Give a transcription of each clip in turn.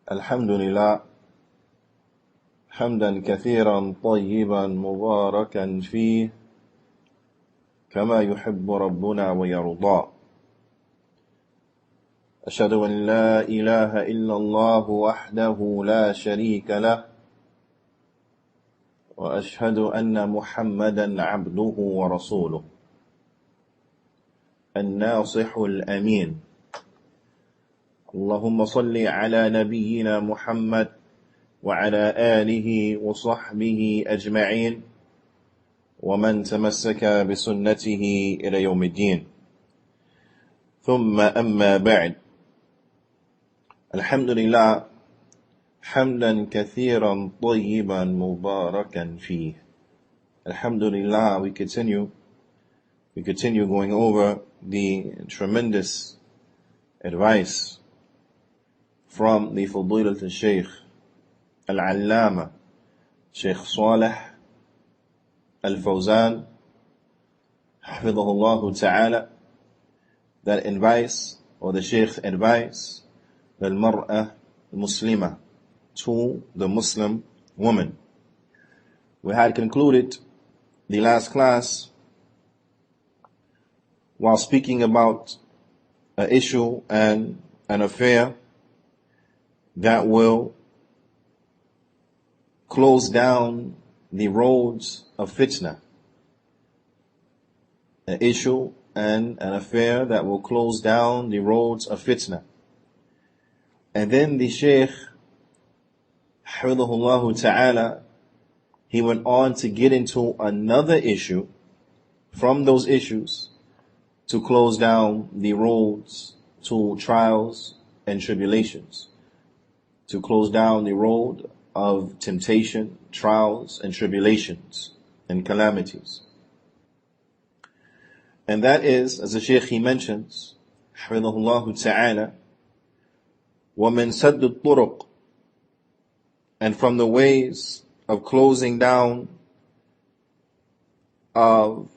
الحمد لله حمدا كثيرا طيبا مباركا فيه كما يحب ربنا ويرضى. أشهد أن لا إله إلا الله وحده لا شريك له وأشهد أن محمدا عبده ورسوله الناصح الأمين. اللهم صل على نبينا محمد وعلى آله وصحبه أجمعين ومن تمسك بسنته إلى يوم الدين. ثم أما بعد. الحمد لله حمدا كثيرا طيبا مباركا فيه. Alhamdulillah, we continue going over the tremendous advice from the Fadilat al-Shaykh al-Allama Shaykh Salih al-Fawzan Hafidhahullah Ta'ala, that advice, or the Shaykh's advice, al-Mar'ah Muslima, to the Muslim woman. We had concluded the last class while speaking about an issue and an affair that will close down the roads of fitna. An issue and an affair that will close down the roads of fitna. And then the Shaykh, Hafidhahullah Ta'ala, he went on to get into another issue from those issues to close down the roads to trials and tribulations, to close down the road of temptation, trials and tribulations and calamities. And that is, as the Shaykh he mentions, Hafidhahullah Ta'ala, وَمِن سَدُّ الطُّرُقِ, and from the ways of closing down of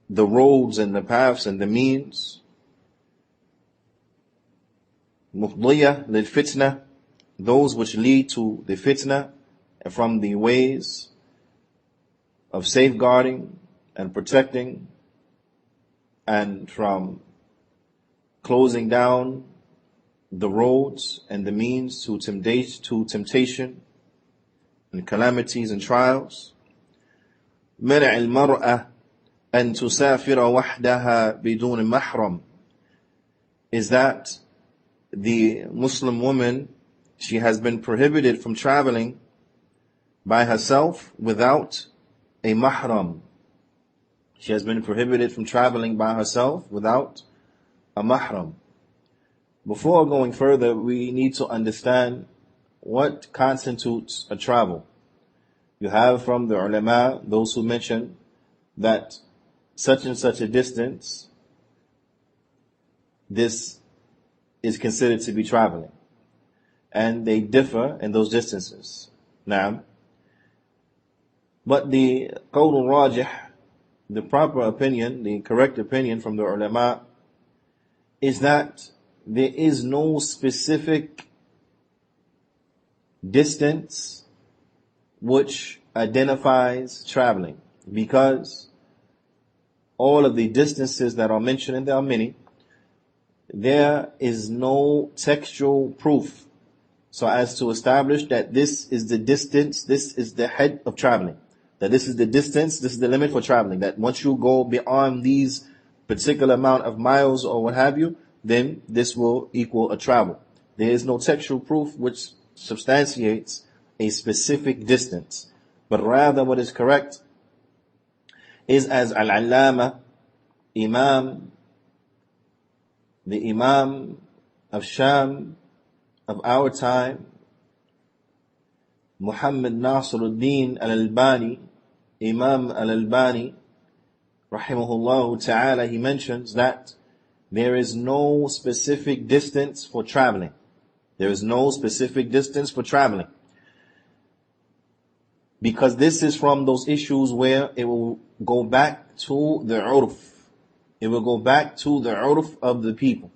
the roads and the paths and the means, مُفْضِيَةً لِلْفِتْنَةِ, those which lead to the fitna, and from the ways of safeguarding and protecting, and from closing down the roads and the means to temptation and calamities and trials. منع المرأة أن تسافر وحدها بدون محرم, is that the Muslim woman, she has been prohibited from traveling by herself without a mahram. She has been prohibited from traveling by herself without a mahram. Before going further, we need to understand what constitutes a travel. You have from the ulama those who mention that such and such a distance, this is considered to be traveling. And they differ in those distances. Now, but the qawl al-rajih, the proper opinion, the correct opinion from the ulama, is that there is no specific distance which identifies traveling, because all of the distances that are mentioned, and there are many, there is no textual proof so as to establish that this is the distance, this is the head of traveling, that this is the distance, this is the limit for traveling, that once you go beyond these particular amount of miles or what have you, then this will equal a travel. There is no textual proof which substantiates a specific distance, but rather what is correct is, as Al-Allama, the Imam of Sham of our time, Muhammad Nasiruddin al-Albani, Imam al-Albani, rahimahullah ta'ala, he mentions that there is no specific distance for traveling. There is no specific distance for traveling. Because this is from those issues where it will go back to the urf. It will go back to the urf of the people.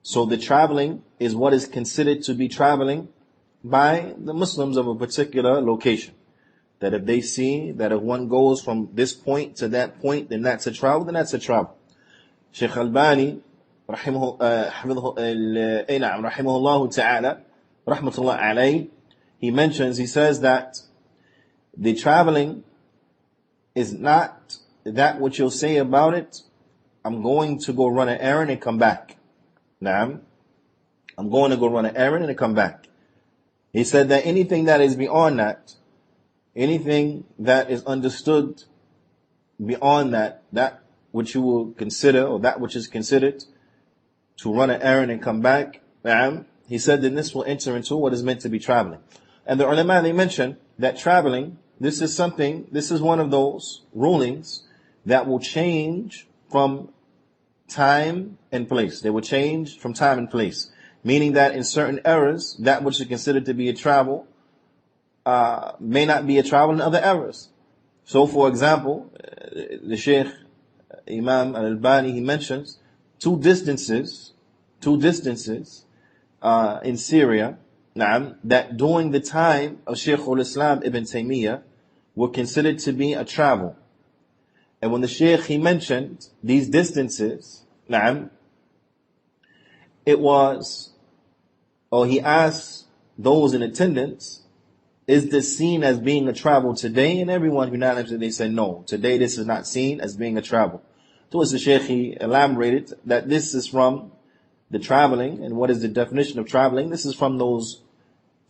So the traveling is what is considered to be traveling by the Muslims of a particular location. That if they see that if one goes from this point to that point, then that's a travel, then that's a travel. Shaykh Albani, rahimahullah ta'ala, rahmatullah alayh, he says that the traveling is not that what you'll say about it, I'm going to go run an errand and come back. Naam. I'm going to go run an errand and come back. He said that anything that is beyond that, anything that is understood beyond that, that which you will consider, or that which is considered to run an errand and come back, he said that this will enter into what is meant to be traveling. And the ulama, they mentioned that traveling, this is one of those rulings that will change from time and place. They will change from time and place. Meaning that in certain eras, that which is considered to be a travel may not be a travel in other eras. So for example, the Shaykh Imam Al-Albani, he mentions two distances in Syria, that during the time of Shaykh al-Islam Ibn Taymiyyah were considered to be a travel. And when the Shaykh, he mentioned these distances, he asked those in attendance, is this seen as being a travel today? And everyone unanimously, they said no, today this is not seen as being a travel. To which the Shaykh, he elaborated that this is from the traveling, and what is the definition of traveling? This is from those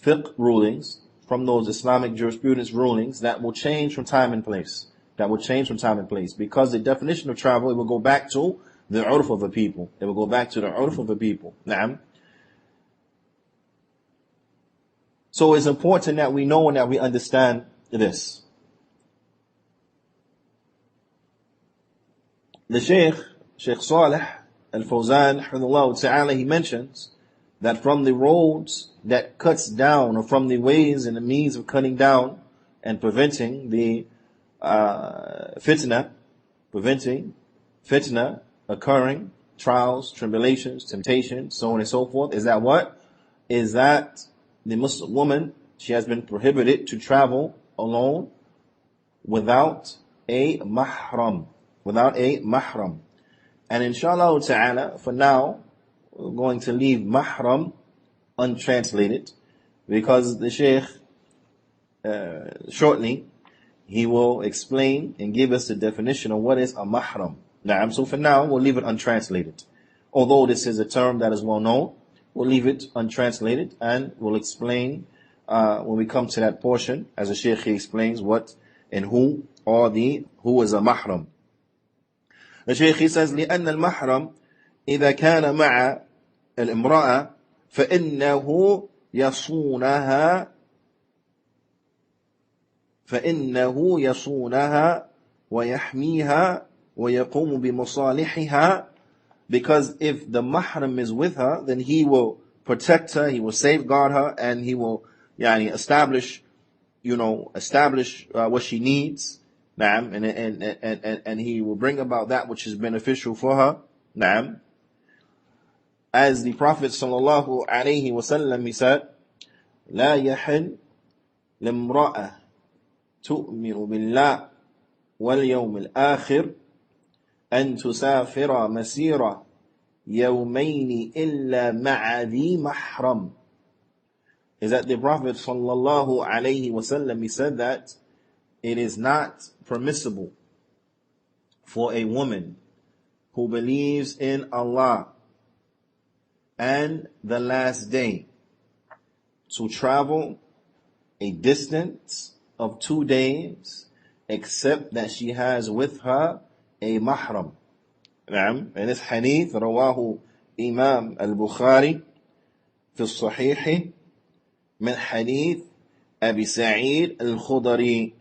fiqh rulings, from those Islamic jurisprudence rulings that will change from time and place. Because the definition of travel, it will go back to the urf of the people. Naam. So it's important that we know and that we understand this. The Shaykh Salih Al-Fawzan, hafidhahullah ta'ala, he mentions that from the roads that cuts down, or from the ways and the means of cutting down and preventing the fitna occurring, trials, tribulations, temptations, so on and so forth, is that what? Is that the Muslim woman, she has been prohibited to travel alone without a mahram. And inshallah ta'ala, for now, we're going to leave mahram untranslated, because the Shaykh, shortly, he will explain and give us the definition of what is a mahram. So for now, we'll leave it untranslated. Although this is a term that is well known, we'll leave it untranslated, and we'll explain when we come to that portion, as the Shaykh explains what and who is a mahram. The Shaykh, he says, لأن المحرم إذا كان مع الامرأة فإنه يصونها ويحميها ويقوم بمصالحها. Because if the mahram is with her, then he will protect her, he will safeguard her, and he will establish what she needs. And he will bring about that which is beneficial for her. As the Prophet sallallahu alaihi wasallam, he said, لا يحل لامرأة تؤمن بالله واليوم الآخر أن تسافر مسيرة يومين إلا مع ذي محرم. Is that the Prophet sallallahu alaihi wasallam, he said that it is not permissible for a woman who believes in Allah and the last day to travel a distance of 2 days except that she has with her a mahram. And this hadith, رواه Imam Al-Bukhari في الصحيح من حديث أبي سعيد الخضري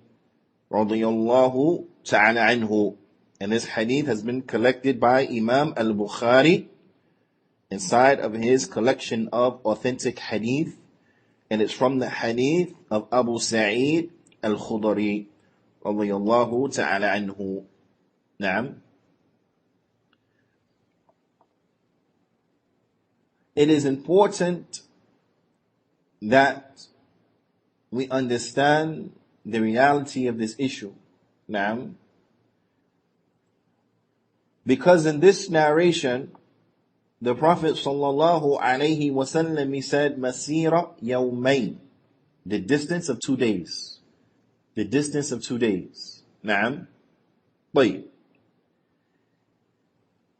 رضي الله تعالى عنه. And this hadith has been collected by Imam Al-Bukhari inside of his collection of authentic hadith, and it's from the hadith of Abu Sa'id Al-Khudri radiyallahu ta'ala anhu. Naam. it is important that we understand the reality of this issue. Naam. Because in this narration, the Prophet sallallahu alaihi wasallam, he said, Masira yawmayn, the distance of 2 days. The distance of 2 days. Naam. But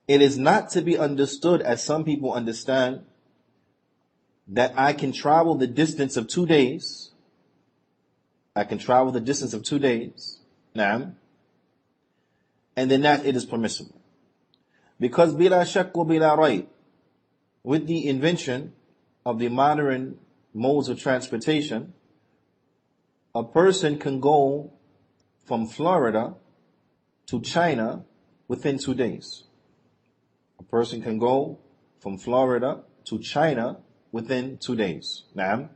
it is not to be understood as some people understand that I can travel the distance of 2 days. I can travel the distance of 2 days. Naam. And then that it is permissible. Because bila shak wa bila rayb, with the invention of the modern modes of transportation, a person can go from Florida to China within 2 days. A person can go from Florida to China within 2 days. Naam.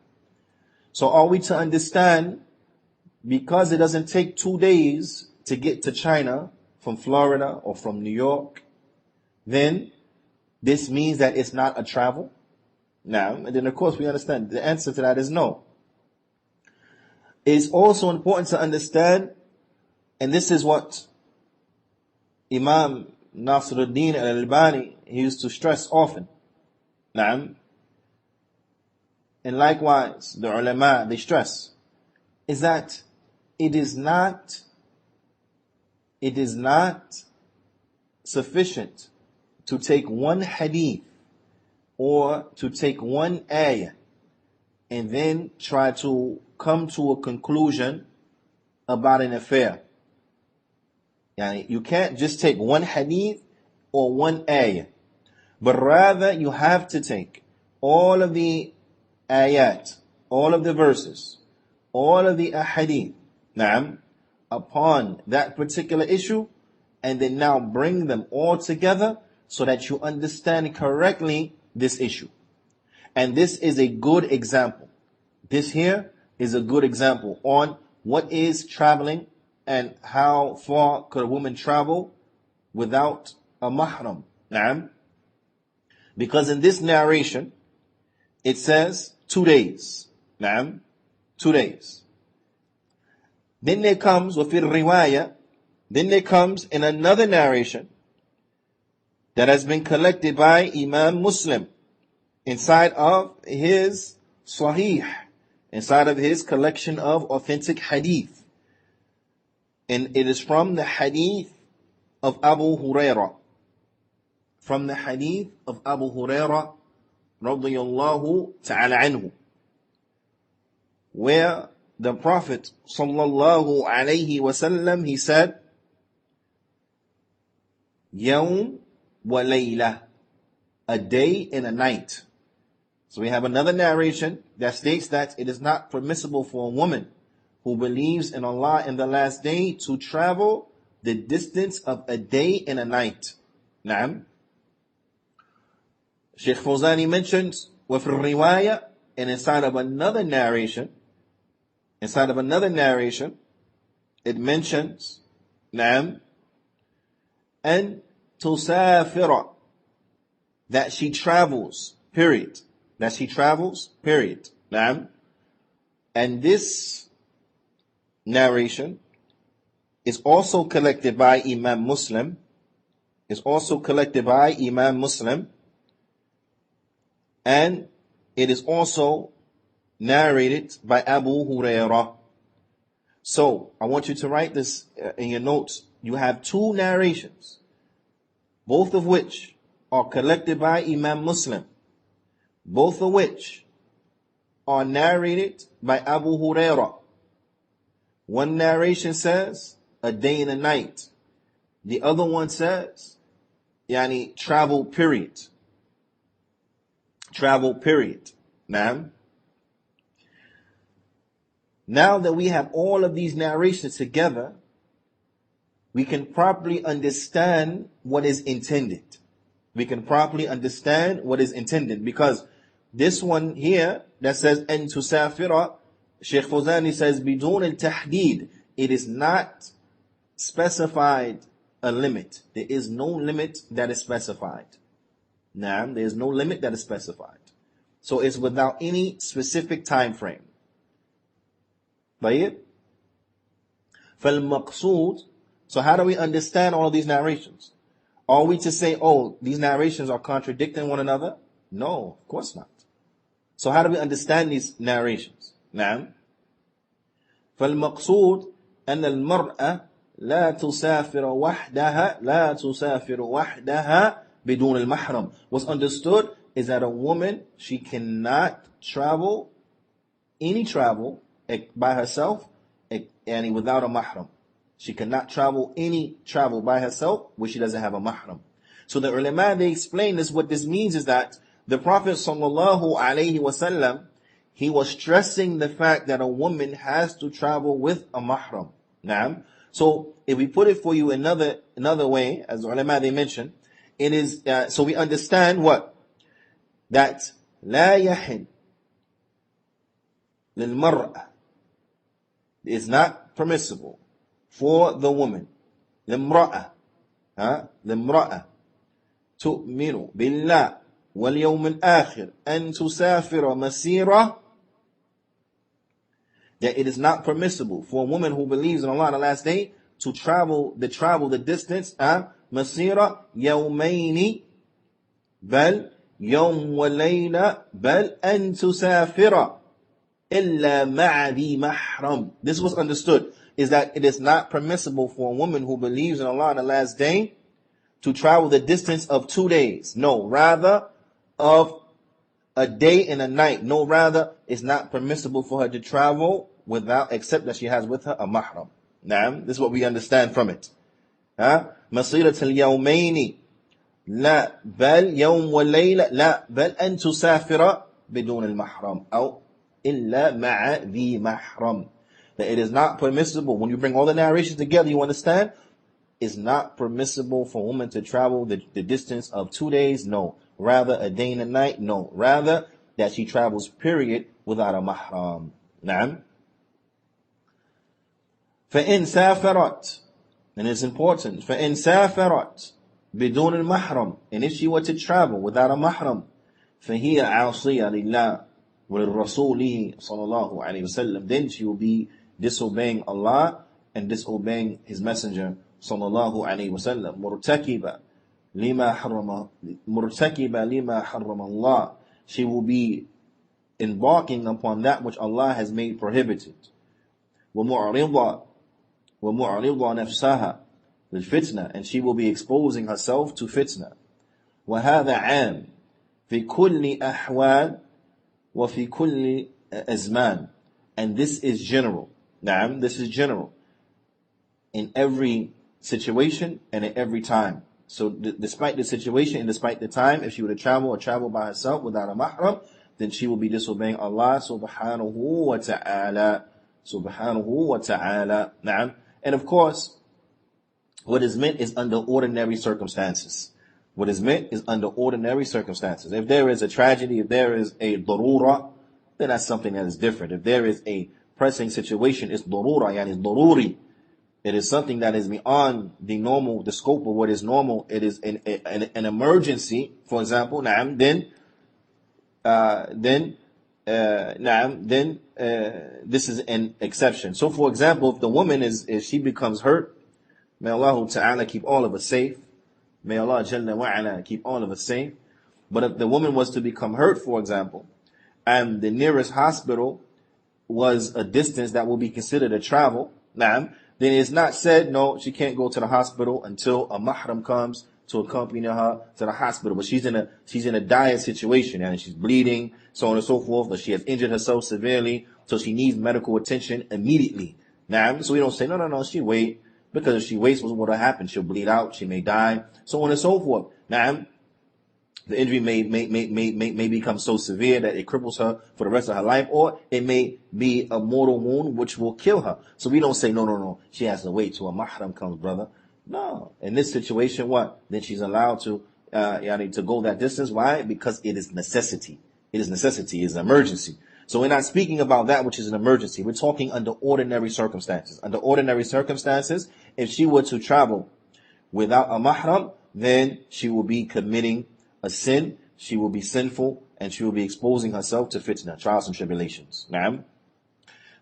So are we to understand, because it doesn't take 2 days to get to China from Florida or from New York, then this means that it's not a travel? Now, and then of course we understand the answer to that is no. It's also important to understand, and this is what Imam Nasiruddin al-Albani used to stress often. Naam. And likewise, the ulama, they stress, is that it is not sufficient to take one hadith or to take one ayah and then try to come to a conclusion about an affair. Yani, you can't just take one hadith or one ayah, but rather you have to take all of the ayat, all of the verses, all of the ahadith, naam, upon that particular issue, and then now bring them all together so that you understand correctly this issue. And this is a good example. This here is a good example on what is traveling and how far could a woman travel without a mahram. Naam. Because in this narration, it says 2 days. Naam. 2 days. Then there comes, وَفِي الرِّوَايَةِ, then there comes in another narration that has been collected by Imam Muslim inside of his Sahih, inside of his collection of authentic hadith. And it is from the hadith of Abu Hurairah. From the hadith of Abu Hurairah radiyallahu ta'ala anhu, where the Prophet sallallahu alayhi wasallam, he said, Yawm wa layla, a day and a night. So we have another narration that states that it is not permissible for a woman who believes in Allah in the last day to travel the distance of a day and a night. Naam. Shaykh Fawzani mentions with riwayah, and inside of another narration, it mentions, naam, and tusafira, that she travels, period. That she travels, period. Naam. And this narration is also collected by Imam Muslim. And it is also narrated by Abu Hurairah. So, I want you to write this in your notes. You have 2 narrations, both of which are collected by Imam Muslim, both of which are narrated by Abu Hurairah. One narration says a day and a night. The other one says, yani, travel period. Travel period. Now that we have all of these narrations together, we can properly understand what is intended. Because this one here that says en tusafira, Shaykh Fawzani says bidun al-tahdid, it is not specified a limit. There is no limit that is specified. Naam, there's no limit that is specified. So it's without any specific time frame. طيب. فالمقصود. So how do we understand all of these narrations? Are we to say, oh, these narrations are contradicting one another? No, of course not. So how do we understand these narrations? نعم. فالمقصود أن المرأة لا تسافر وحدها بدون المحرم. What's understood is that a woman, she cannot travel any travel by herself and without a mahram. She cannot travel any travel by herself where she doesn't have a mahram. So the ulama, they explain this. What this means is that the Prophet sallallahu alaihi wasallam, he was stressing the fact that a woman has to travel with a mahram. Naam. So if we put it for you another way, as the ulama they mention, it is so we understand what? That لا يحل للمرأة, is not permissible for the woman, للمرأة, للمرأة تؤمن بالله واليوم الآخر أن تسافر مسيرة, that it is not permissible for a woman who believes in Allah on the last day to travel the distance, مسيرة يومين بل يوم وليلة بل أن تسافر إلا مع ذي محرم. This was understood, is that it is not permissible for a woman who believes in Allah on the last day to travel the distance of 2 days. No, rather of a day and a night. No, rather it's not permissible for her to travel except that she has with her a mahram. Naam, this is what we understand from it. مسيرة اليومين لا بل يوم وليلة لا بل أن تسافر بدون المحرم أو إلا مع ذي محرم. That it is not permissible, when you bring all the narrations together, you understand, it's not permissible for a woman to travel the distance of 2 days. No, rather a day and a night. No, rather that she travels period without a mahram. نعم. فإن سافرت, and it's important, فإن سافرت بدون المحرم, and if she were to travel without a mahram, فهي عاصية لله ولرسوله صلى الله عليه وسلم, then she will be disobeying Allah and disobeying His Messenger صلى الله عليه وسلم, مرتكبة لما حرم الله, she will be embarking upon that which Allah has made prohibited. ومعرضة نفسها للفتنة, and she will be exposing herself to fitna. وهذا عام في كل أحوال وفي كل أزمان, and this is general. Naam, this is general in every situation and in every time. So despite the situation and despite the time, if she were to travel by herself without a mahram, then she will be disobeying Allah subhanahu wa ta'ala. Subhanahu wa ta'ala. Naam. And of course, what is meant is under ordinary circumstances. What is meant is under ordinary circumstances. If there is a tragedy, if there is a darura, then that's something that is different. If there is a pressing situation, it's darura, yani it's daruri. It is something that is beyond the scope of what is normal. It is an emergency, for example. Naam, then this is an exception. So, for example, if the woman she becomes hurt, may Allah Ta'ala keep all of us safe. May Allah Jalla wa'ala keep all of us safe. But if the woman was to become hurt, for example, and the nearest hospital was a distance that will be considered a travel, then it's not said, no, she can't go to the hospital until a mahram comes to accompany her to the hospital. But she's in a dire situation, and she's bleeding, so on and so forth, or she has injured herself severely, so she needs medical attention immediately. So we don't say, no, she wait, because if she waits, what will happen? She'll bleed out, she may die, so on and so forth. The injury may become so severe that it cripples her for the rest of her life, or it may be a mortal wound which will kill her. So we don't say, no, she has to wait till a mahram comes, brother. No. In this situation, what? Then she's allowed to go that distance. Why? Because it is necessity. It is necessity. It is an emergency. So we're not speaking about that which is an emergency. We're talking under ordinary circumstances. Under ordinary circumstances, if she were to travel without a mahram, then she will be committing a sin, she will be sinful and she will be exposing herself to fitna, trials and tribulations. Naam.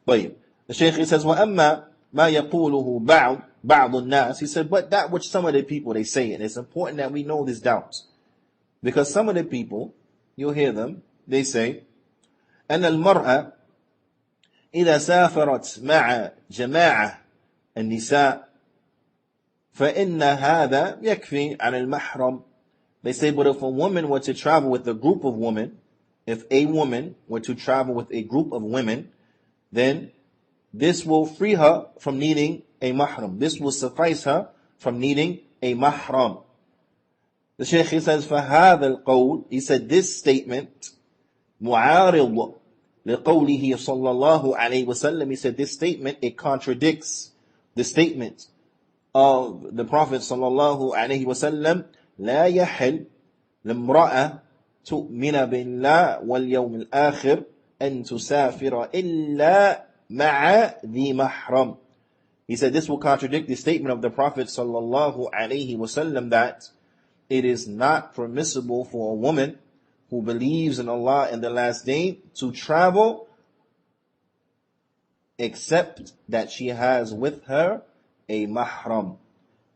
But the Shaykh, he says, وَأَمَّا مَا يَقُولُهُ بَعْضُ النَّاسِ, he said, but that which some of the people they say, and it's important that we know this doubt. Because some of the people, you'll hear them, they say, أن المرأة إذا سافرت مع جماعة النساء فإن هذا يكفي عن المحرم. They say, but if a woman were to travel with a group of women, if a woman were to travel with a group of women, then this will free her from needing a mahram. This will suffice her from needing a mahram. The Shaykh, he says, فَهَذَا الْقَوْلِ, he said, this statement, مُعَارِض لِقَوْلِهِ صَلَّى اللَّهُ عَلَيْهِ وَسَلَّمَ, he said, this statement, it contradicts the statement of the Prophet sallallahu alaihi wasallam, لا يحل لامرأة تؤمن بالله واليوم الآخر أن تسافر إلا مع ذي محرم. He said this will contradict the statement of the Prophet sallallahu alaihi wasallam that it is not permissible for a woman who believes in Allah and the last day to travel except that she has with her a mahram.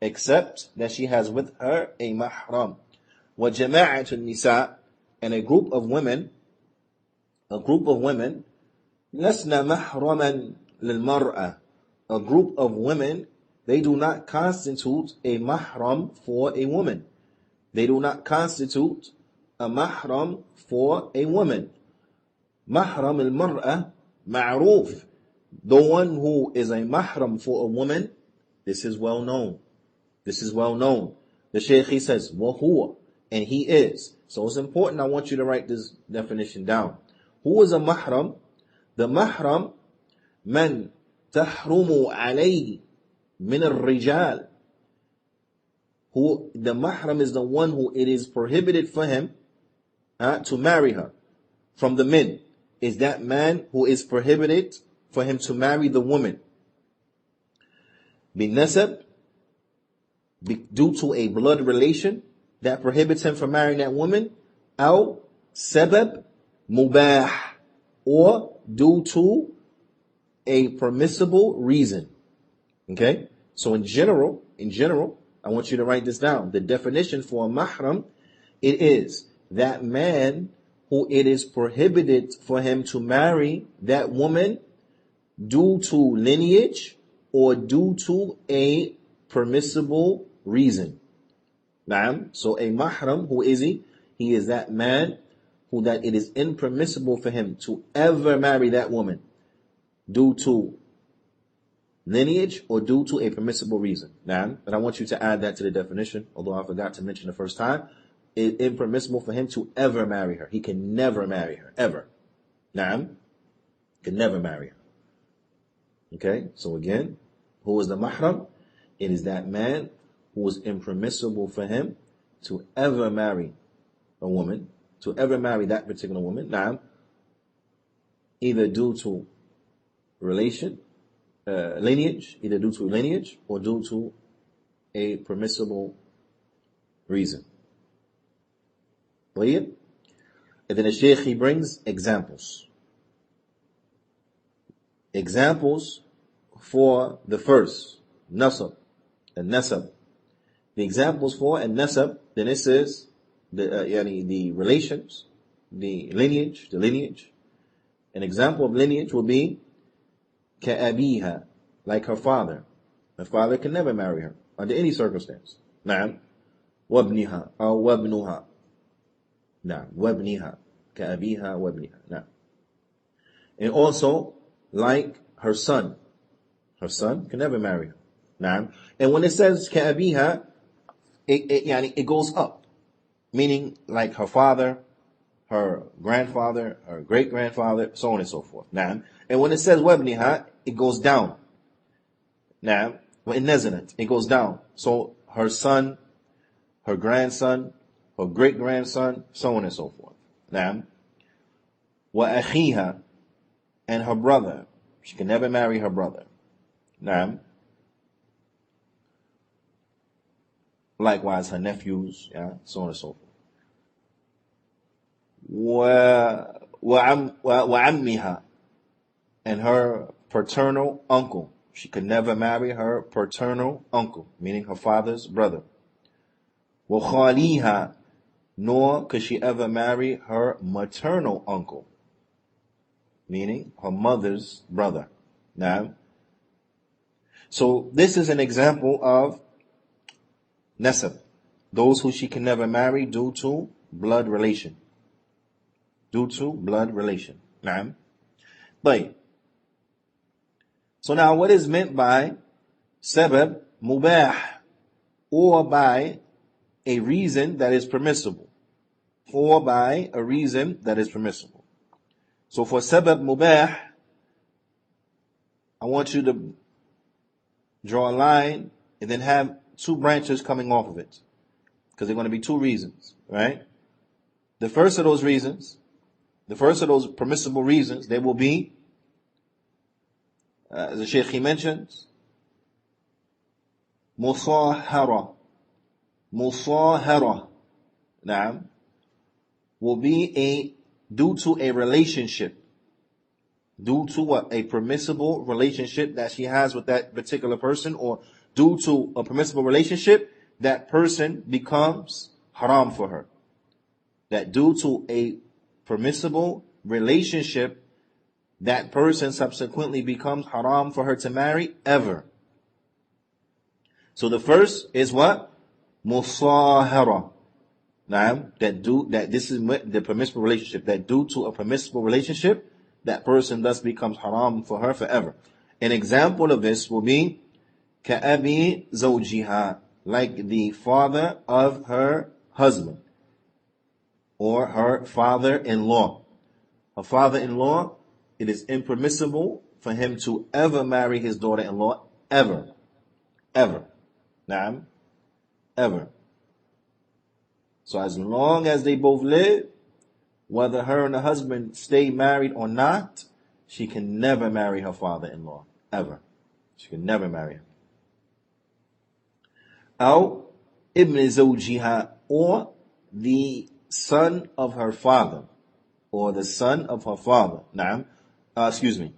Except that she has with her a mahram. وَجَمَاعَةُ النِّسَاء, and a group of women, لَسْنَا مَحْرَمًا لِلْمَرْأَةِ, a group of women, they do not constitute a mahram for a woman. They do not constitute a mahram for a woman. Mahram al-mar'ah ma'roof. The one who is a mahram for a woman, this is well known. This is well known. The Shaykh, he says, وَهُوَ, and he is. So it's important, I want you to write this definition down. Who is a mahram? The mahram, man tahrumu alayhi min al-rijal. Who, the mahram is the one who it is prohibited for him to marry her. From the men, is that man who is prohibited for him to marry the woman. Bin nasab, due to a blood relation that prohibits him from marrying that woman, or sabab mubah, or due to a permissible reason. Okay? So in general, I want you to write this down. The definition for a mahram, it is that man who it is prohibited for him to marry that woman due to lineage or due to a permissible reason. Naam. So a mahram, who is he? He is that man who that it is impermissible for him to ever marry that woman due to lineage or due to a permissible reason. Naam. And I want you to add that to the definition, although I forgot to mention the first time. It is impermissible for him to ever marry her. He can never marry her, ever. Naam. Can never marry her. Okay, so again, who is the mahram? It is that man who is impermissible for him to ever marry a woman, to ever marry that particular woman. Now, either due to lineage, either due to lineage or due to a permissible reason. And then the Shaykh, he brings examples. Examples for the first, nasab, and nasab. The examples for and nasab, then it says the relations, the lineage. An example of lineage will be ka'abiha, like her father. Her father can never marry her under any circumstance. Na'am. Wabniha or wabnuha. Na'am. Wabniha. Ka'abiha wabniha. Na'am. And also, like her son. Her son can never marry her. Na'am. And when it says ka'abiha, it goes up. Meaning like her father, her grandfather, her great-grandfather, so on and so forth. Na'am. And when it says wabniha, it goes down. Na'am. When nazalat, it goes down. So her son, her grandson, her great-grandson, so on and so forth. Na'am. Wa akhiha, and her brother. She can never marry her brother. Na'am. Likewise, her nephews, so on and so forth. وعمها, and her paternal uncle. She could never marry her paternal uncle, meaning her father's brother. وخاليها, nor could she ever marry her maternal uncle, meaning her mother's brother. Now, so this is an example of nasab, those who she can never marry due to blood relation. Due to blood relation. Naam. طيب. So now what is meant by sabab mubah, or by a reason that is permissible? Or by a reason that is permissible. So for sabab mubah, I want you to draw a line and then have two branches coming off of it, because there are going to be two reasons, right? The first of those permissible reasons, they will be, as the Shaykh he mentions, musahara, naam, will be due to a relationship, due to what? A permissible relationship that she has with that particular person, or due to a permissible relationship, that person becomes haram for her. That due to a permissible relationship, that person subsequently becomes haram for her to marry ever. So the first is what? Musahara. That this is the permissible relationship, that due to a permissible relationship, that person thus becomes haram for her forever. An example of this will be ka'abi zawjiha, like the father of her husband, or her father-in-law. Her father-in-law, it is impermissible for him to ever marry his daughter-in-law, ever. Naam, ever. So as long as they both live, whether her and the husband stay married or not, she can never marry her father-in-law, ever. She can never marry him. أو ابن زوجها, or the son of her father, or the son of her father. Naam, Asif.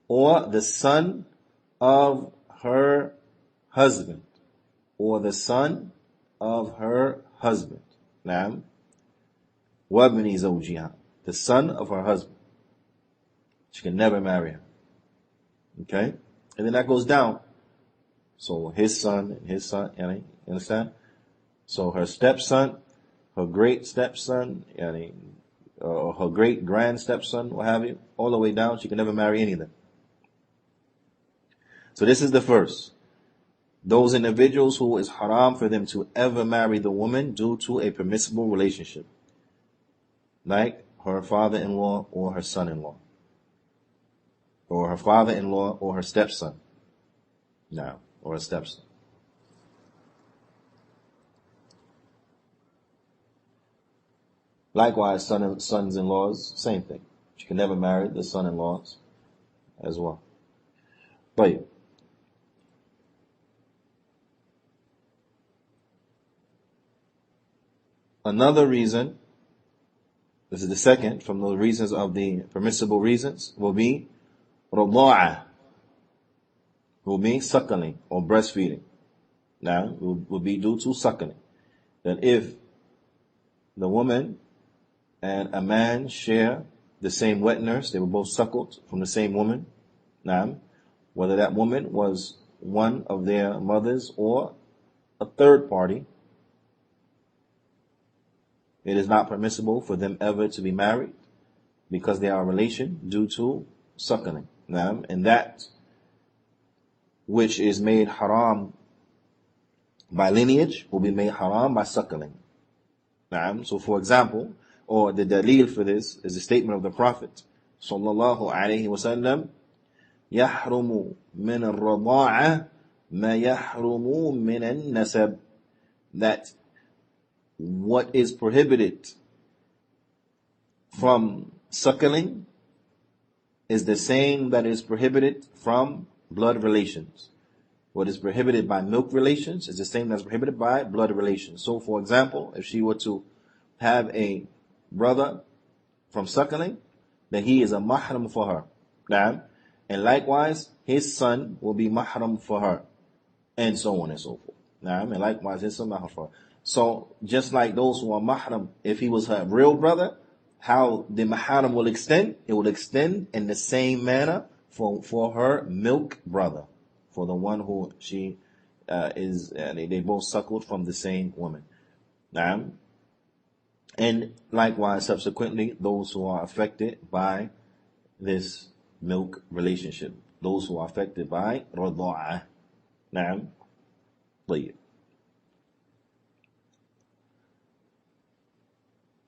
Or the son of her husband, or the son of her husband. Naam. Wabni zawjiha, the son of her husband. She can never marry him. Okay? And then that goes down. So his son and his son, you understand? So her stepson, her great stepson, or her great grand stepson, what have you, all the way down, she can never marry any of them. So this is the first. Those individuals who is haram for them to ever marry the woman due to a permissible relationship, like her father-in-law or her son-in-law, or her father-in-law or her stepson, or a stepson. Likewise, sons-in-laws, same thing. She can never marry the son-in-laws as well. But another reason, this is the second from the reasons of the permissible reasons, will be rada'ah, will be suckling or breastfeeding. Now, will be due to suckling. That if the woman and a man share the same wet nurse, they were both suckled from the same woman. Now, whether that woman was one of their mothers or a third party, it is not permissible for them ever to be married because they are a relation due to suckling. Now, and that which is made haram by lineage will be made haram by suckling. Now, so for example, or the dalil for this is the statement of the Prophet sallallahu alaihi wasallam, يحرم من الرضاعة ما يحرم من النسب, that what is prohibited from suckling is the same that is prohibited from blood relations. What is prohibited by milk relations is the same that's prohibited by blood relations. So, for example, if she were to have a brother from suckling, then he is a mahram for her. Naam. And likewise, his son will be mahram for her. And so on and so forth. Naam. And likewise, his son mahram for her. So, just like those who are mahram, if he was her real brother, how the mahram will extend, it will extend in the same manner for her milk brother, for the one who she they both suckled from the same woman. Naam. And likewise, subsequently, those who are affected by this milk relationship, those who are affected by رضاعة. نعم. طيب.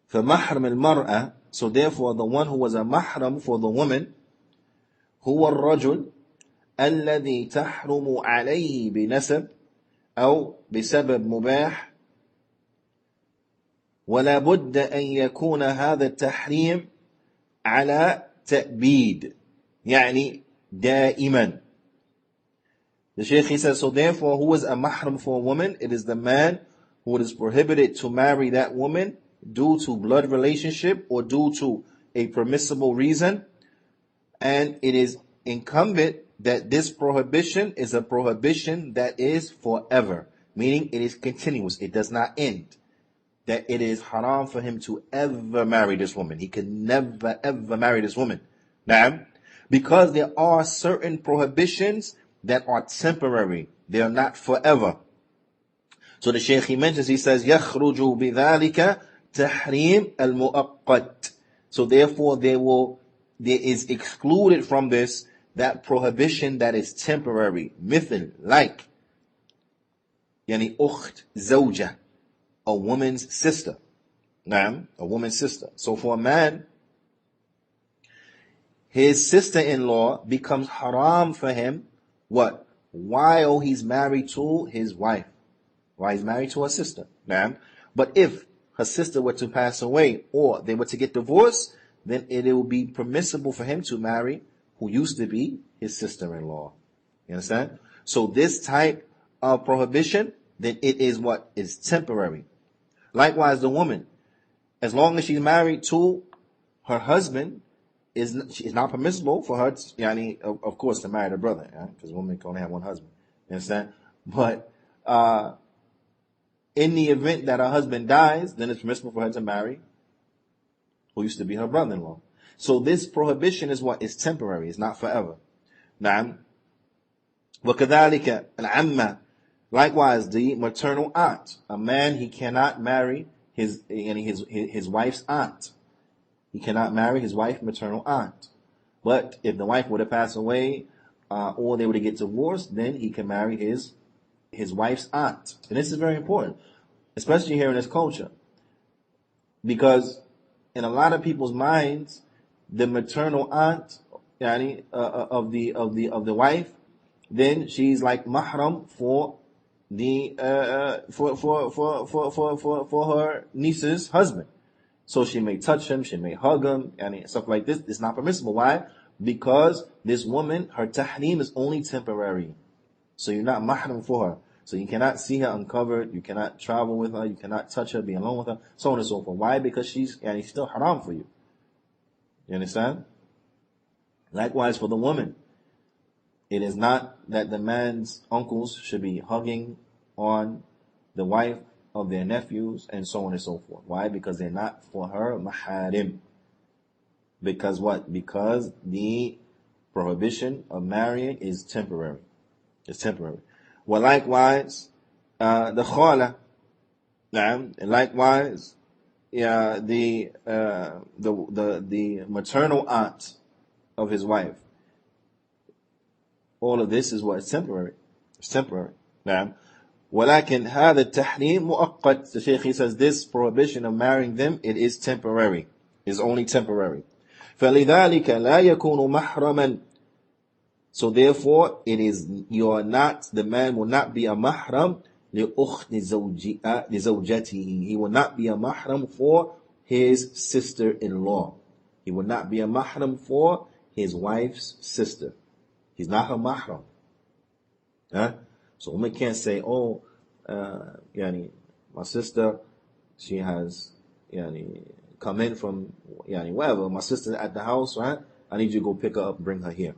فمحرم المرأة, so therefore the one who was a mahram for the woman, هو الرجل الذي تحرم عليه بنسب أو بسبب مباح, ولا بد أن يكون هذا التحريم على تأبيد, يعني دائما. The Shaykh, he says, so therefore, who is a mahram for a woman? It is the man who is prohibited to marry that woman due to blood relationship or due to a permissible reason. And it is incumbent that this prohibition is a prohibition that is forever, meaning it is continuous, it does not end. That it is haram for him to ever marry this woman. He can never ever marry this woman. Naam. Because there are certain prohibitions that are temporary. They are not forever. So the Shaykh, he mentions, he says, يَخْرُجُ بِذَلِكَ تَحْرِيمْ الْمُؤَقَّتِ. So therefore there is excluded from this that prohibition that is temporary. مثل, like, يعني أخت زوجة, a woman's sister. Naam, a woman's sister. So for a man, his sister-in-law becomes haram for him, what? While he's married to his wife. While he's married to her sister. Naam. But if her sister were to pass away or they were to get divorced, then it will be permissible for him to marry who used to be his sister-in-law. You understand? So this type of prohibition, then it is what is temporary. Likewise, the woman, as long as she's married to her husband, it's not permissible for her, of course, to marry her brother, because women can only have one husband. You understand? But in the event that her husband dies, then it's permissible for her to marry who used to be her brother-in-law. So this prohibition is what is temporary, it's not forever. Naam. وَكَذَلِكَ الْعَمَّةِ. Likewise, the maternal aunt. A man, he cannot marry his wife's aunt. He cannot marry his wife's maternal aunt. But if the wife were to pass away, or they were to get divorced, then he can marry his wife's aunt. And this is very important, especially here in this culture. Because in a lot of people's minds, the maternal aunt, of the wife, then she's like mahram for for her niece's husband. So she may touch him, she may hug him, and stuff like this. It's not permissible. Why? Because this woman, her tahrim is only temporary. So you're not mahram for her. So you cannot see her uncovered, you cannot travel with her, you cannot touch her, be alone with her, so on and so forth. Why? Because she's still haram for you. You understand? Likewise for the woman. It is not that the man's uncles should be hugging on the wife of their nephews and so on and so forth. Why? Because they're not for her maharim. Because what? Because the prohibition of marrying is temporary. It's temporary. Well, likewise, the khala, and likewise, the maternal aunt of his wife. All of this is what is temporary. It's temporary. Now, ولكن هذا التحريم مؤقت. The Shaykh, he says this prohibition of marrying them, it is temporary. It's only temporary. فلذلك لا يكون محرما. So therefore, the man will not be a mahram لأخت زوجته. He will not be a mahram for his sister-in-law. He will not be a mahram for his wife's sister. He's not her mahram. So woman can't say, my sister, she has, come in from wherever, my sister at the house, right? I need you to go pick her up and bring her here.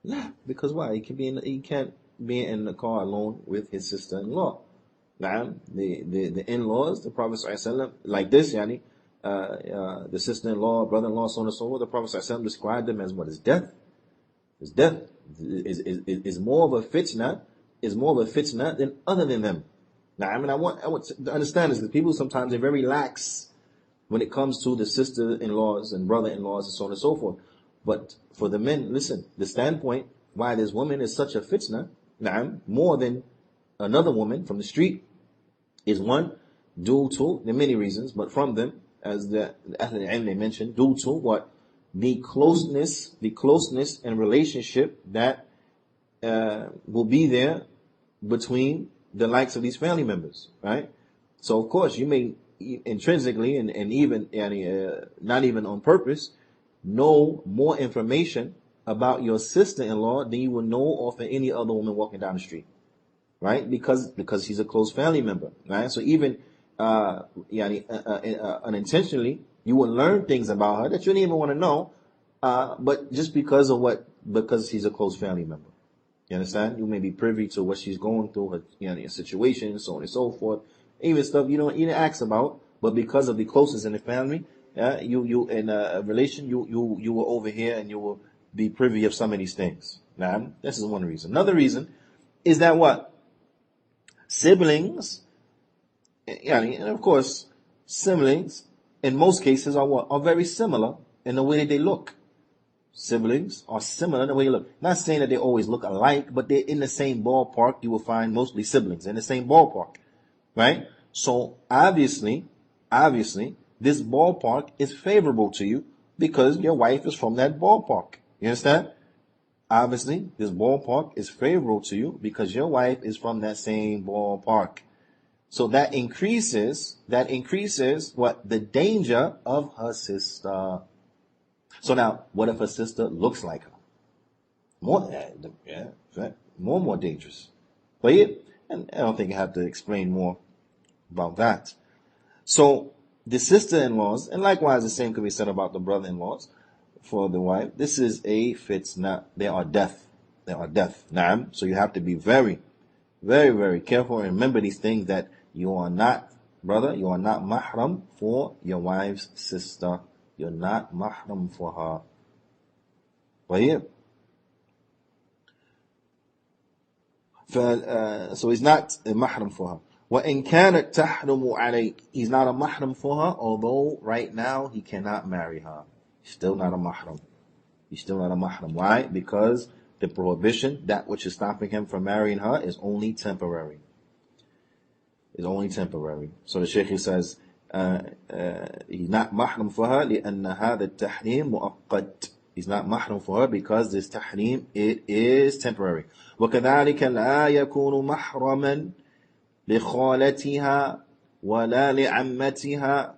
Nah, because why? He can't be in the car alone with his sister-in-law. The in-laws, the Prophet ﷺ, like this, the sister-in-law, brother-in-law, so on and so forth, the Prophet ﷺ described them as what is death. Is death is more of a fitna, than other than them. Now, I want to understand this, because people sometimes they're very lax when it comes to the sister-in-laws and brother-in-laws and so on and so forth. But for the men, listen, the standpoint why this woman is such a fitna, more than another woman from the street, is one, due to the many reasons, but from them, as the Ahl al-Ilm they mentioned, due to what? The closeness and relationship that will be there between the likes of these family members, right? So of course you may intrinsically and even not even on purpose know more information about your sister-in-law than you will know of any other woman walking down the street, right? Because she's a close family member, right? So even unintentionally you will learn things about her that you didn't even want to know, but just because she's a close family member. You understand? You may be privy to what she's going through, her situation, so on and so forth. Even stuff you didn't ask about, but because of the closeness in the family, you in a relation, you will overhear and you will be privy of some of these things. Now, this is one reason. Another reason is that what? Siblings, and of course, siblings in most cases are very similar in the way that they look. Siblings are similar in the way they look. Not saying that they always look alike, but they're in the same ballpark. You will find mostly siblings in the same ballpark, right? So obviously, this ballpark is favorable to you because your wife is from that ballpark. You understand? Obviously, this ballpark is favorable to you because your wife is from that same ballpark. So that increases what? The danger of her sister. So now, what if her sister looks like her? More dangerous. But yeah, and I don't think I have to explain more about that. So the sister-in-laws, and likewise the same could be said about the brother-in-laws for the wife. This is a fitna. They are death. Naam. So you have to be very, very, very careful and remember these things, that you are not mahram for your wife's sister. You're not mahram for her. طيب. So he's not a mahram for her. وَإِن كَانَتْ تَحْرُمُ عَلَيْهِ. He's not a mahram for her, although right now he cannot marry her. He's still not a mahram. Why? Because the prohibition, that which is stopping him from marrying her, is only temporary. So the Shaykh says, he's not mahram for her لأن هذا التحريم مؤقت. He's not mahram for her because this tahrim, it is temporary. وكذلك لا يكون محرما لخالتها ولا لعمتها.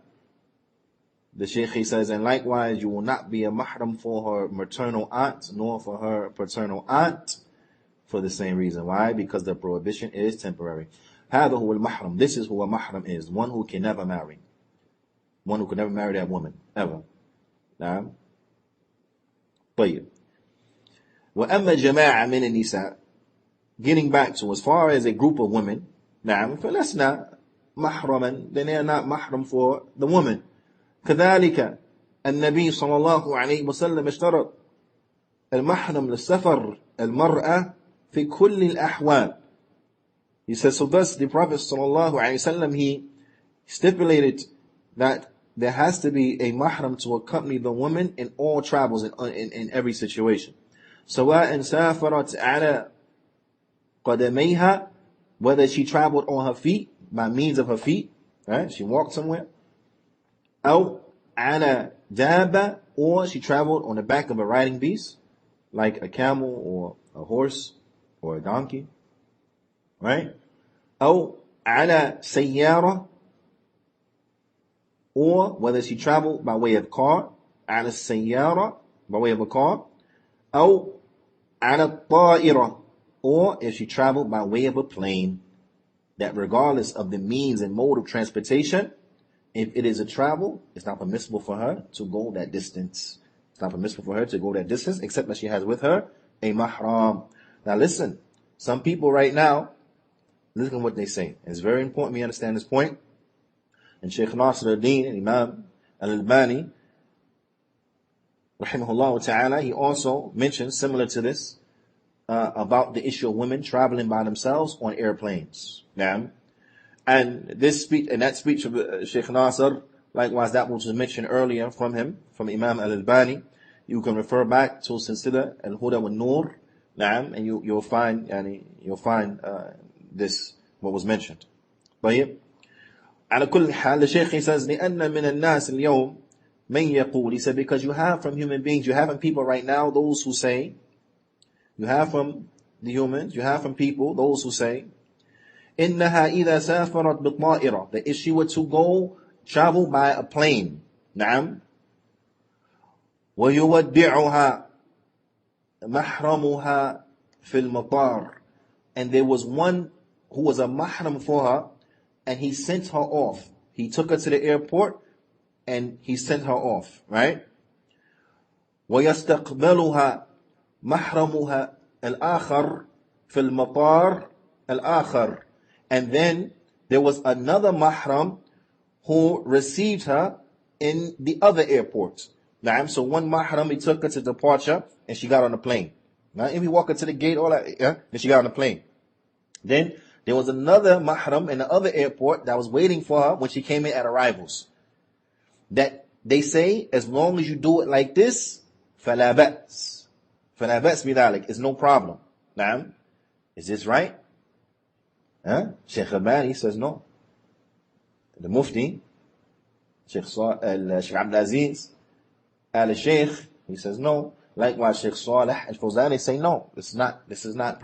The Shaykh says, and likewise you will not be a mahram for her maternal aunt nor for her paternal aunt for the same reason. Why? Because the prohibition is temporary. هذا هو المحرم. This is who a mahram is. One who can never marry. One who could never marry that woman, ever. نعم. طيب. وأما جماعة من النساء. Getting back to as far as a group of women, نعم, فلسنا محرما. Then they are not mahram for the woman. كذلك النبي صلى الله عليه وسلم اشترط المحرم للسفر المرأة في كل الأحوال. He says, so thus the Prophet sallallahu alaihi wasallam, he stipulated that there has to be a mahram to accompany the woman in all travels, in every situation. سواء سافرت على قدميها, whether she traveled on her feet, by means of her feet, right? She walked somewhere. أو على دابة, or she traveled on the back of a riding beast, like a camel or a horse or a donkey. Right? أو على سيارة, or whether she traveled by way of car, على السيارة, by way of a car, أو على الطائرة, or if she traveled by way of a plane, that regardless of the means and mode of transportation, if it is a travel, it's not permissible for her to go that distance. It's not permissible for her to go that distance, except that she has with her a mahram. Now listen, some people right now, listen to what they say. It's very important we understand this point. And Shaykh Nasr al-Din, Imam al-Albani, rahimahullah ta'ala, he also mentioned, similar to this, about the issue of women traveling by themselves on airplanes. Now, and this speech, and that speech of Shaykh Nasr, likewise that which was mentioned earlier from him, from Imam al-Albani, you can refer back to Silsila al-Huda wal-Nur, and you'll find this, what was mentioned. طيب. على كل حال, the Shaykh says, لأن من الناس اليوم من يقول, he said, because you have from human beings, you have from people right now, those who say, you have from the humans, you have from people, those who say, إنها إذا سافرت بالطائرة, that if she were to go travel by a plane, نعم, ويودعها محرمها في المطار, and there was one who was a mahram for her, and he sent her off. He took her to the airport, and he sent her off, right? ويستقبلها محرمها الآخر في المطار الآخر, and then there was another mahram who received her in the other airport. So one mahram, he took her to departure, and she got on the plane. Now, if we walk her to the gate, all that, then she got on the plane. Then there was another mahram in the other airport that was waiting for her when she came in at arrivals. That they say, as long as you do it like this, فَلَا بَأْسْ بِذَلِكَ, it's no problem. Now, is this right? Shaykh Abdis says no. The Mufti, Shaykh Abdis, al-Shaykh, he says no. Likewise, Shaykh Salih al-Fawzani say no. This is not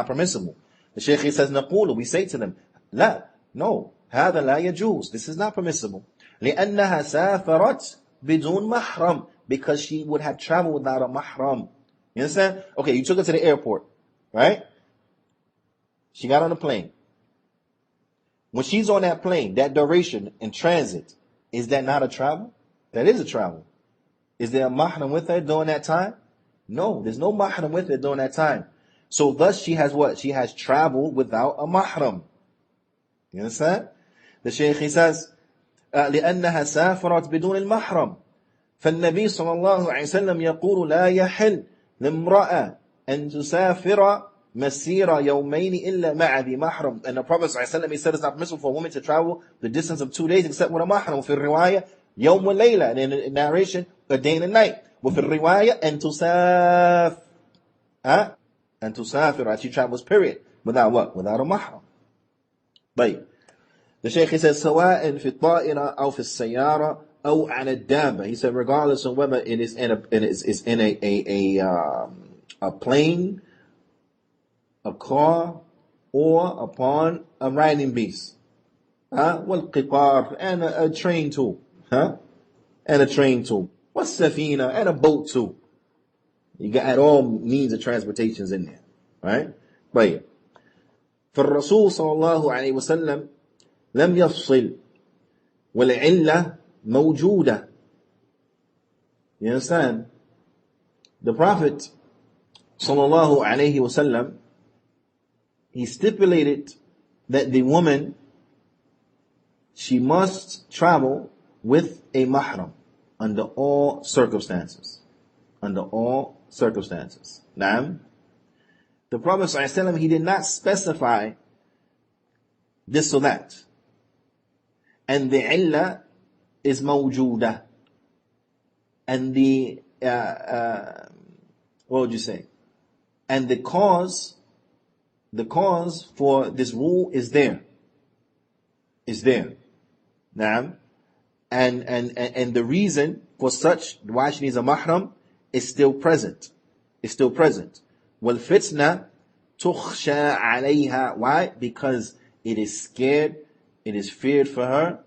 permissible. The Shaykh, he says, نقول, we say to them, لا, no, هذا لا يجوز. This is not permissible. لأنها سافرت بدون محرم, because she would have traveled without a mahram. You understand? Okay, you took her to the airport, right? She got on the plane. When she's on that plane, that duration in transit, is that not a travel? That is a travel. Is there a mahram with her during that time? No, there's no mahram with her during that time. So thus she has what? She has traveled without a mahram. You understand? The Shaykh, he says, لأنها سافرت بدون المحرم, فالنبي صلى الله عليه وسلم يقول لا يحل لامرأة أن تسافر مسيرة يومين إلا مع ذي محرم. And the Prophet صلى الله عليه وسلم, he said it's not permissible for a woman to travel the distance of 2 days except with a mahram. وفي الرواية يوم وليلة, and in the narration, a day and a night. وفي الرواية أن تسافر, أن تسافر, she travels, period, without what? Without a mahram. طيب. The Shaykh, he says, سواء في الطائرة أو في السيارة أو على الدابة. He said, regardless of whether it is in a plane, a car, or upon a riding beast. والقطار, and a train too. And a train too. والسفينة, and a boat too. You got all means of transportations in there. Right? But فالرسول صلى الله عليه وسلم لم يفصل والعلة موجودة. You understand? The Prophet sallallahu alayhi wasallam, he stipulated that the woman, she must travel with a mahram under all circumstances. Under all circumstances. Naam. The Prophet sallallahu alayhi wasallam, he did not specify this or that. And the illah is mawjuda. And the, what would you say? And the cause for this rule is there. Is there. Naam. And the reason for such, why she needs a mahram, is still present. Is still present. وَالْفِتْنَةُ تُخْشَى عَلَيْهَا. Why? Because it is scared, it is feared for her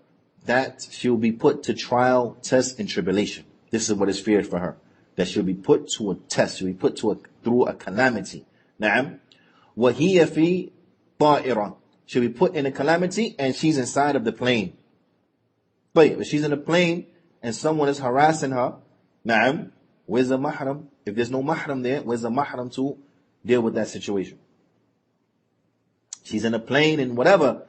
that she will be put to trial, test, and tribulation. This is what is feared for her. That she'll be put to a test, she'll be put through a calamity. Na'am. وَهِيَ فِي طَائِرَةٍ. She'll be put in a calamity and she's inside of the plane. But if she's in a plane and someone is harassing her, na'am, where's the mahram? If there's no mahram there, where's the mahram to deal with that situation? She's in a plane and whatever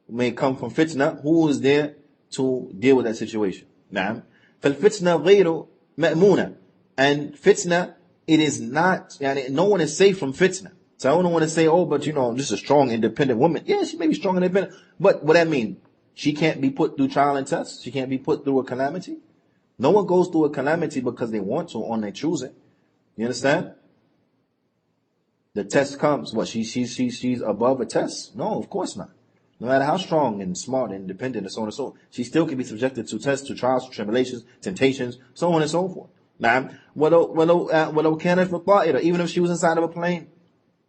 may come from fitna, who is there to deal with that situation? Na'am. فالفتنة غير مأمونة. And fitna, it is not, no one is safe from fitna. So I don't want to say, oh, but this is a strong, independent woman. Yeah, she may be strong and independent. But what that mean? She can't be put through trial and tests. She can't be put through a calamity. No one goes through a calamity because they want to or they choose it. You understand? The test comes. What? She's above a test? No, of course not. No matter how strong and smart and independent and so on and so on, she still can be subjected to tests, to trials, to tribulations, temptations, so on and so forth. Now, ولو كانت في الطائرة, even if she was inside of a plane,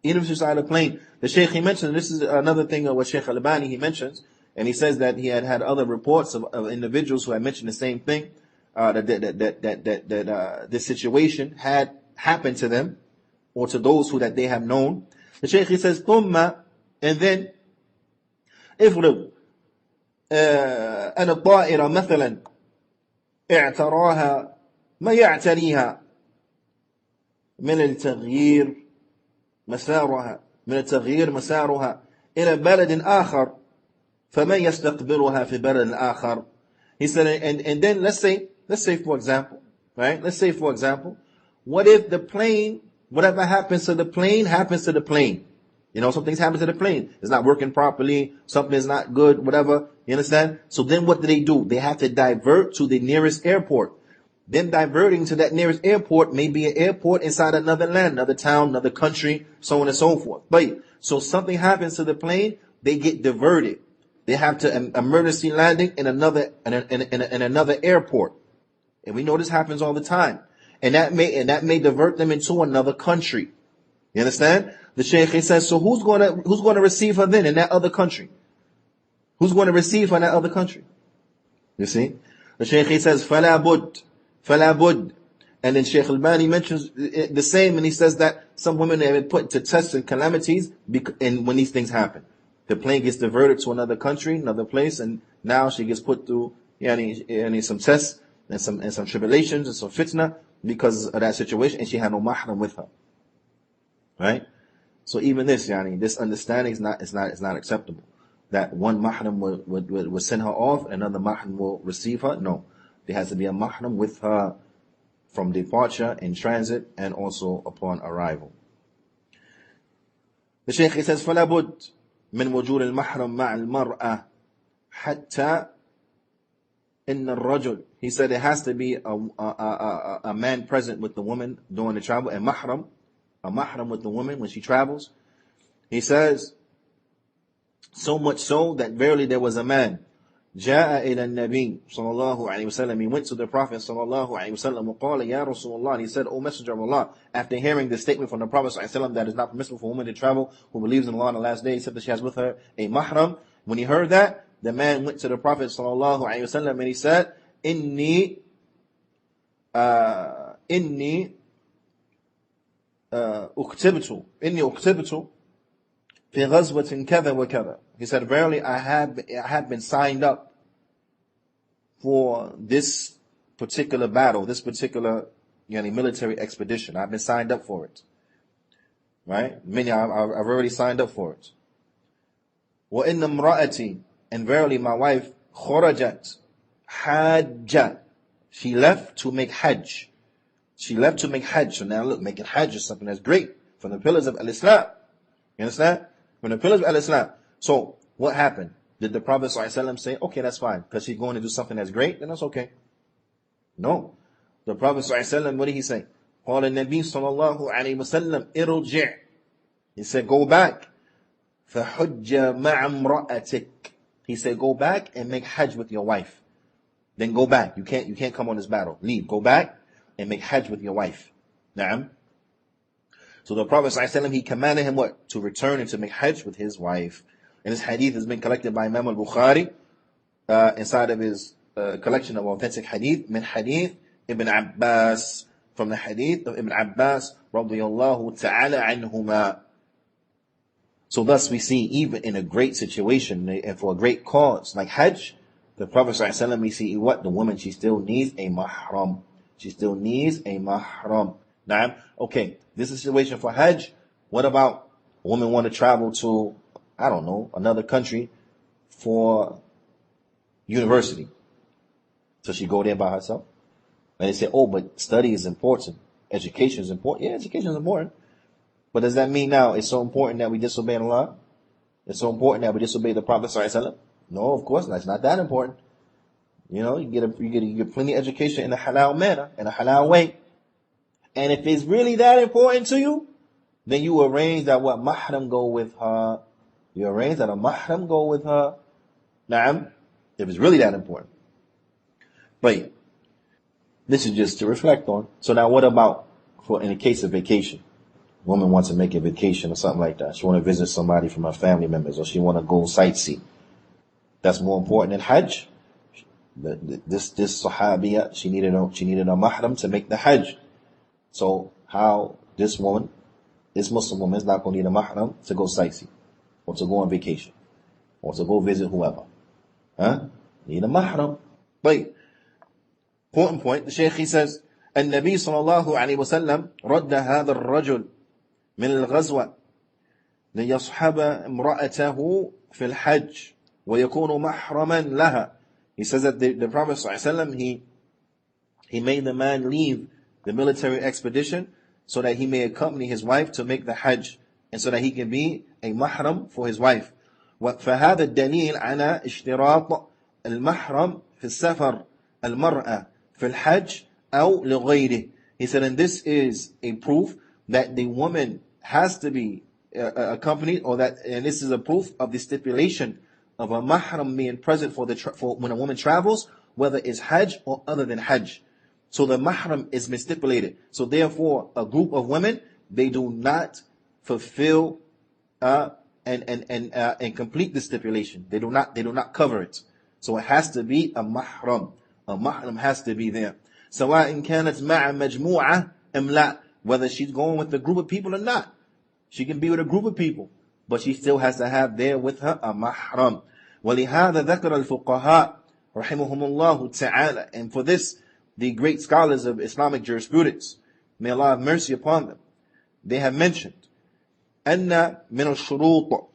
the Shaykh, he mentioned, this is another thing of what Shaykh Al-Albani, he mentions, and he says that he had other reports of individuals who had mentioned the same thing, that this situation had happened to them, or to those who that they have known. The Shaykh, he says, ثم, and then, افرض أن الطائرة مثلا اعتراها ما يعتريها من التغيير مسارها إلى بلد آخر فمن يستقبلها في بلد آخر. He said, and then let's say for example, right? Let's say for example, what if the plane, whatever happens to the plane happens to the plane? Some things happen to the plane. It's not working properly. Something is not good, whatever. You understand? So then what do? They have to divert to the nearest airport. Then diverting to that nearest airport may be an airport inside another land, another town, another country, so on and so forth. But so something happens to the plane, they get diverted. They have to emergency landing in another airport. And we know this happens all the time. And that may divert them into another country. You understand? The Shaykh, he says, so who's going to receive her then in that other country? Who's going to receive her in that other country? You see? The Shaykh, he says, فَلَا بُدْ. And then Shaykh Al-Albani mentions the same, and he says that some women have been put to tests and calamities and when these things happen. The plane gets diverted to another country, another place, and now she gets put through some tests and some tribulations and some fitna because of that situation, and she had no mahram with her. Right? So even this understanding is not acceptable. That one mahram will send her off, another mahram will receive her. No. There has to be a mahram with her from departure, in transit, and also upon arrival. The Shaykh, he says, فَلَا بُدْ مِنْ وُجُودِ الْمَحْرَمِ مَعَ الْمَرْأَةِ حَتَّى إِنَّ الرَّجُلِ. He said there has to be a man present with the woman during the travel, a mahram with the woman when she travels. He says, so much so that verily there was a man, جاء إلى النبي صلى الله عليه وسلم. He went to the Prophet صلى الله عليه وسلم وقال يا رسول الله. And he said, O Messenger of Allah, after hearing the statement from the Prophet صلى الله عليه وسلم that it's not permissible for a woman to travel who believes in Allah on the last day except that she has with her a mahram. When he heard that, the man went to the Prophet صلى الله عليه وسلم and he said, إني أكتبت في غزوة كذا وكذا. He said, verily I have been signed up for this particular battle, this particular military expedition. I've been signed up for it. Right? I've already signed up for it. وَإِنَّ امْرَأَتِي. And verily my wife, خَرَجَتْ حَاجَّةً. She left to make hajj. So now look, making hajj is something that's great. From the pillars of al-Islam. You understand? From the pillars of al-Islam. So, what happened? Did the Prophet ﷺ say, okay, that's fine, because she's going to do something that's great, then that's okay? No. The Prophet ﷺ, what did he say? قال النبي صلى الله عليه وسلم ارجع. He said, go back. فحج مع امرأتك. He said, go back and make hajj with your wife. Then go back. You can't come on this battle. Leave. Go back and make hajj with your wife. Na'am. So the Prophet ﷺ, he commanded him what? To return and to make hajj with his wife. And this hadith has been collected by Imam al-Bukhari inside of his collection of authentic hadith, min hadith Ibn Abbas, from the hadith of Ibn Abbas radiyallahu ta'ala anhuma. So thus we see, even in a great situation and for a great cause like hajj, the Prophet ﷺ, we see what? The woman, she still needs a mahram. She still needs a mahram. Now, okay, this is a situation for Hajj. What about a woman want to travel to, I don't know, another country for university? So she go there by herself. And they say, oh, but study is important. Education is important. Yeah, education is important. But does that mean now it's so important that we disobey Allah? It's so important that we disobey the Prophet ﷺ? No, of course not. It's not that important. You know, you get plenty of education in a halal manner, in a halal way. And if it's really that important to you, then you arrange that what mahram go with her. You arrange that a mahram go with her. Na'am, if it's really that important. But this is just to reflect on. So now what about in the case of vacation? A woman wants to make a vacation or something like that. She want to visit somebody from her family members, or she want to go sightsee. That's more important than Hajj. This Sahabiya, she needed a mahram to make the Hajj. So how this Muslim woman is not going to need a mahram to go sightsee, or to go on vacation, or to go visit whoever? Need a mahram. But important point, the Shaykh, he says, النبي صلى الله عليه وسلم رد هذا الرجل من الغزوة ليصحب امرأته في الحج ويكون محرما لها. He says that the Prophet ﷺ, he made the man leave the military expedition so that he may accompany his wife to make the Hajj, and so that he can be a mahram for his wife. فهذا الدليل على اشتراط المحرم في السفر المرأة في الحج أو لغيره. He said, and this is a proof that the woman has to be accompanied, and this is a proof of the stipulation of a mahram being present for when a woman travels, whether it's Hajj or other than Hajj. So the mahram is been stipulated. So therefore, a group of women, they do not fulfill and complete the stipulation. They do not cover it. So it has to be a mahram. A mahram has to be there. سواء كانت مع مجموعة أم لا, whether she's going with a group of people or not. She can be with a group of people, but she still has to have there with her a mahram. ولهذا ذكر الفقهاء رحمهم الله تعالى. And for this, the great scholars of Islamic jurisprudence, may Allah have mercy upon them, they have mentioned أن من الشروط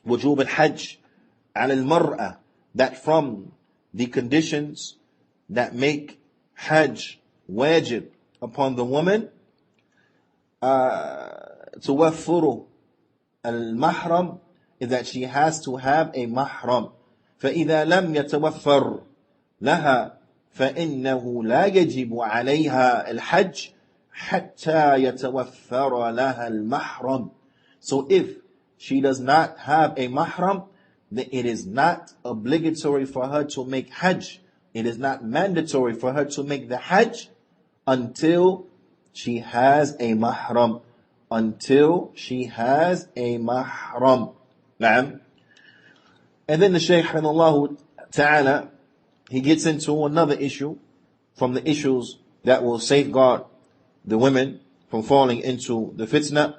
وجوب الحج على المرأة, that from the conditions that make Hajj wajib upon the woman, توفر المحرم, is that she has to have a mahram. فإذا لم يتوفر لها فإنه لا يجب عليها الحج حتى يتوفر لها المحرم. So if she does not have a mahram, then it is not obligatory for her to make Hajj. It is not mandatory for her to make the Hajj until she has a mahram. Until she has a mahram. Na'am. And then the Shaykh rahimahullah ta'ala, he gets into another issue from the issues that will safeguard the women from falling into the fitna.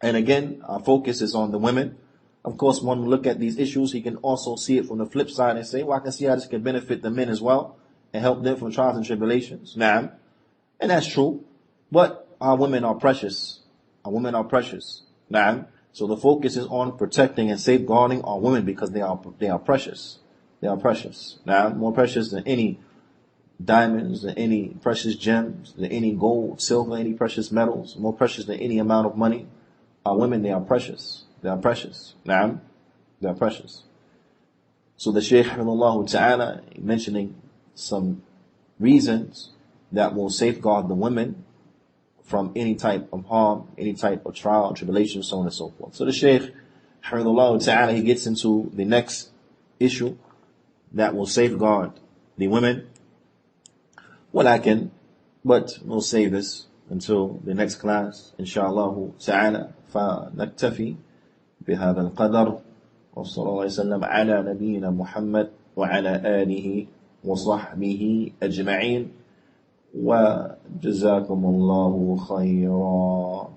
And again, our focus is on the women. Of course, when we look at these issues, he can also see it from the flip side and say, well, I can see how this can benefit the men as well and help them from trials and tribulations. Na'am. And that's true. But our women are precious. Our women are precious. Na'am. So the focus is on protecting and safeguarding our women because they are precious. They are precious. Now, more precious than any diamonds, than any precious gems, than any gold, silver, any precious metals, more precious than any amount of money. Our women, they are precious. They are precious. Na'am. They are precious. So the Shaykh rahimahullah ta'ala mentioning some reasons that will safeguard the women from any type of harm, any type of trial, tribulation, so on and so forth. So the Shaykh rahimahullah ta'ala, he gets into the next issue that will safeguard the women. But we'll save this until the next class, inshallah ta'ala. فنكتفي بهذا القدر وصلى الله وسلم على نبينا محمد وعلى آله وصحبه أجمعين وجزاكم الله خيرا.